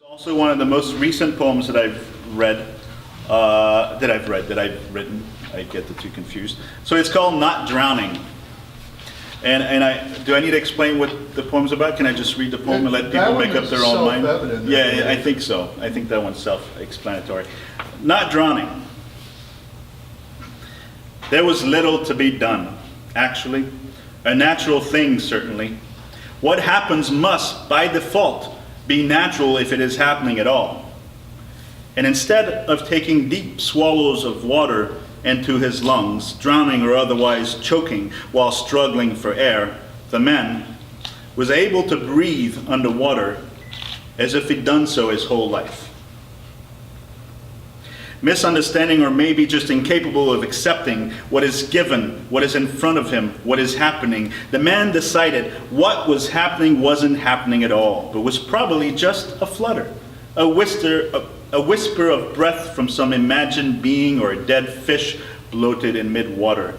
Also, one of the most recent poems that I've read, that I've written. I get the two confused. So it's called Not Drowning. And do I need to explain what the poem's about? Can I just read the poem and let people make up their own mind? Yeah, I think so. I think that one's self-explanatory. Not drowning. There was little to be done, actually. A natural thing, certainly. What happens must, by default, be natural if it is happening at all. And instead of taking deep swallows of water into his lungs, drowning or otherwise choking while struggling for air, the man was able to breathe underwater as if he'd done so his whole life. Misunderstanding, or maybe just incapable of accepting what is given, what is in front of him, what is happening, the man decided what was happening wasn't happening at all, but was probably just a flutter, a whisper of breath from some imagined being or a dead fish bloated in mid-water.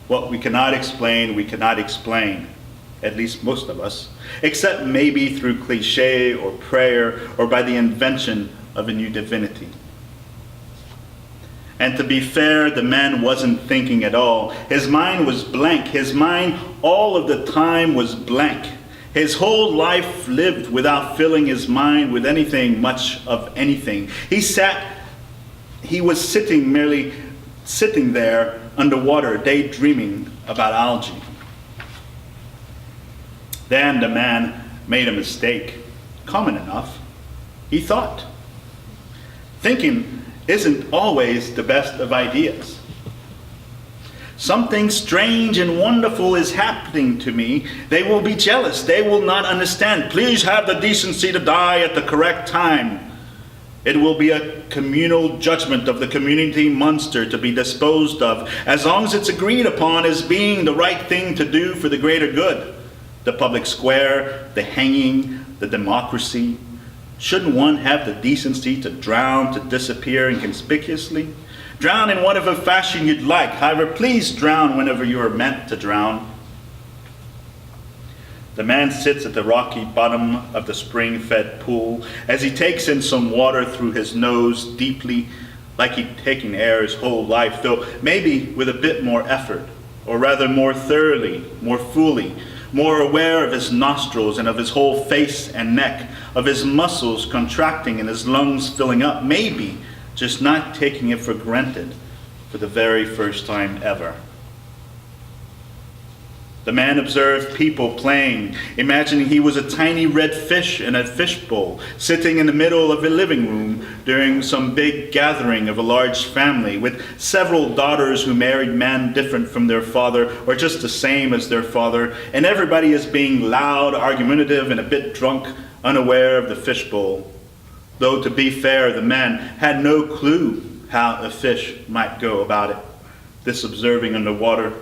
What we cannot explain, at least most of us, except maybe through cliche or prayer or by the invention of a new divinity. And to be fair, the man wasn't thinking at all. His mind was blank. His mind all of the time was blank. His whole life lived without filling his mind with anything, much of anything. He was merely sitting there underwater, daydreaming about algae. Then the man made a mistake, common enough. He thought. Thinking isn't always the best of ideas. Something strange and wonderful is happening to me. They will be jealous. They will not understand. Please have the decency to die at the correct time. It will be a communal judgment of the community monster to be disposed of, as long as it's agreed upon as being the right thing to do for the greater good. The public square, the hanging, the democracy. Shouldn't one have the decency to drown, to disappear inconspicuously? Drown in whatever fashion you'd like. However, please drown whenever you are meant to drown. The man sits at the rocky bottom of the spring-fed pool as he takes in some water through his nose deeply, like he'd taken air his whole life, though maybe with a bit more effort, or rather more thoroughly, more fully, more aware of his nostrils and of his whole face and neck, of his muscles contracting and his lungs filling up, maybe just not taking it for granted for the very first time ever. The man observed people playing, imagining he was a tiny red fish in a fishbowl, sitting in the middle of a living room during some big gathering of a large family, with several daughters who married men different from their father, or just the same as their father, and everybody is being loud, argumentative, and a bit drunk, unaware of the fishbowl. Though, to be fair, the man had no clue how a fish might go about it. This observing underwater,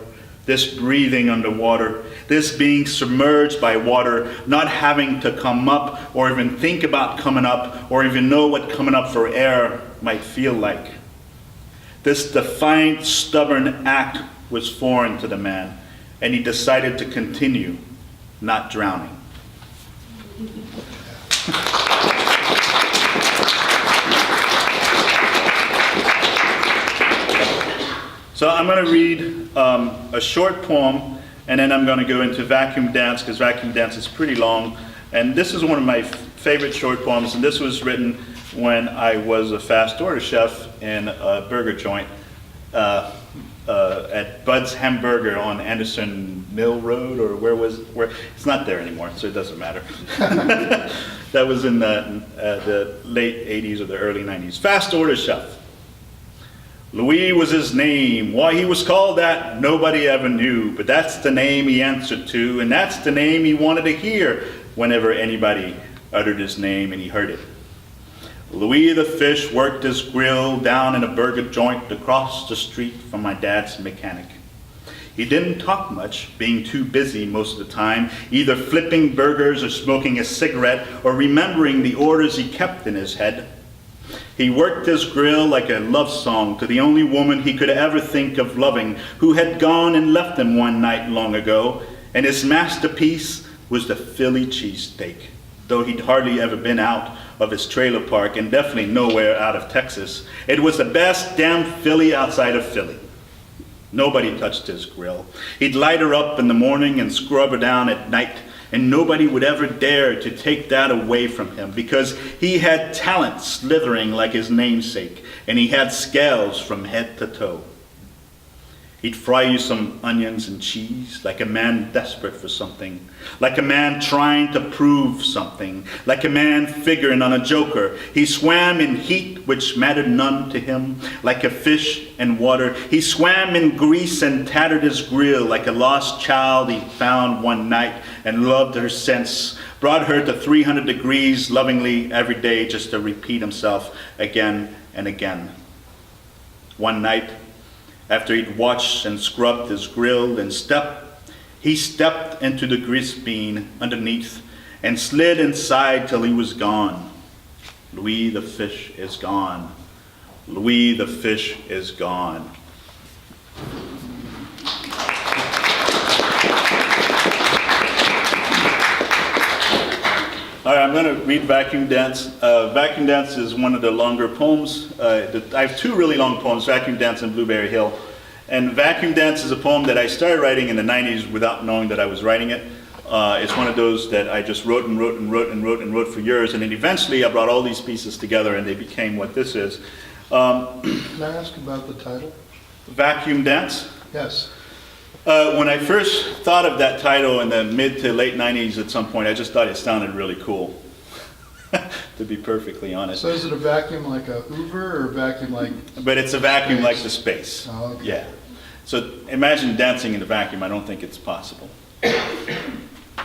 this breathing underwater, this being submerged by water, not having to come up or even think about coming up or even know what coming up for air might feel like. This defiant, stubborn act was foreign to the man, and he decided to continue, not drowning. So I'm going to read a short poem, and then I'm going to go into Vacuum Dance, because Vacuum Dance is pretty long. And this is one of my favorite short poems, and this was written when I was a fast order chef in a burger joint at Bud's Hamburger on Anderson Mill Road, or where it's not there anymore, so it doesn't matter. That was in the late 80s or the early 90s. Fast order chef. Louis was his name. Why he was called that, nobody ever knew, but that's the name he answered to, and that's the name he wanted to hear whenever anybody uttered his name and he heard it. Louis the fish worked his grill down in a burger joint across the street from my dad's mechanic. He didn't talk much, being too busy most of the time, either flipping burgers or smoking a cigarette or remembering the orders he kept in his head. He worked his grill like a love song to the only woman he could ever think of loving, who had gone and left him one night long ago, and his masterpiece was the Philly cheesesteak, though he'd hardly ever been out of his trailer park, and definitely nowhere out of Texas. It was the best damn Philly outside of Philly. Nobody touched his grill. He'd light her up in the morning and scrub her down at night, and nobody would ever dare to take that away from him, because he had talent slithering like his namesake, and he had scales from head to toe. He'd fry you some onions and cheese like a man desperate for something, like a man trying to prove something, like a man figuring on a joker. He swam in heat which mattered none to him, like a fish in water. He swam in grease and tattered his grill like a lost child he found one night and loved her since, brought her to 300 degrees lovingly every day just to repeat himself again and again. One night, after he'd washed and scrubbed his grill and he stepped into the grease bean underneath and slid inside till he was gone. Louis the fish is gone. Louis the fish is gone. All right, I'm going to read Vacuum Dance. Vacuum Dance is one of the longer poems. I have two really long poems, Vacuum Dance and Blueberry Hill. And Vacuum Dance is a poem that I started writing in the 90s without knowing that I was writing it. It's one of those that I just wrote and wrote and wrote and wrote and wrote for years. And then eventually I brought all these pieces together and they became what this is. Can I ask about the title? Vacuum Dance? Yes. When I first thought of that title in the mid to late 90s at some point, I just thought it sounded really cool, to be perfectly honest. So is it a vacuum like a Hoover or a vacuum like... But it's a vacuum space? like the space. Oh, okay. Yeah. So imagine dancing in a vacuum. I don't think it's possible.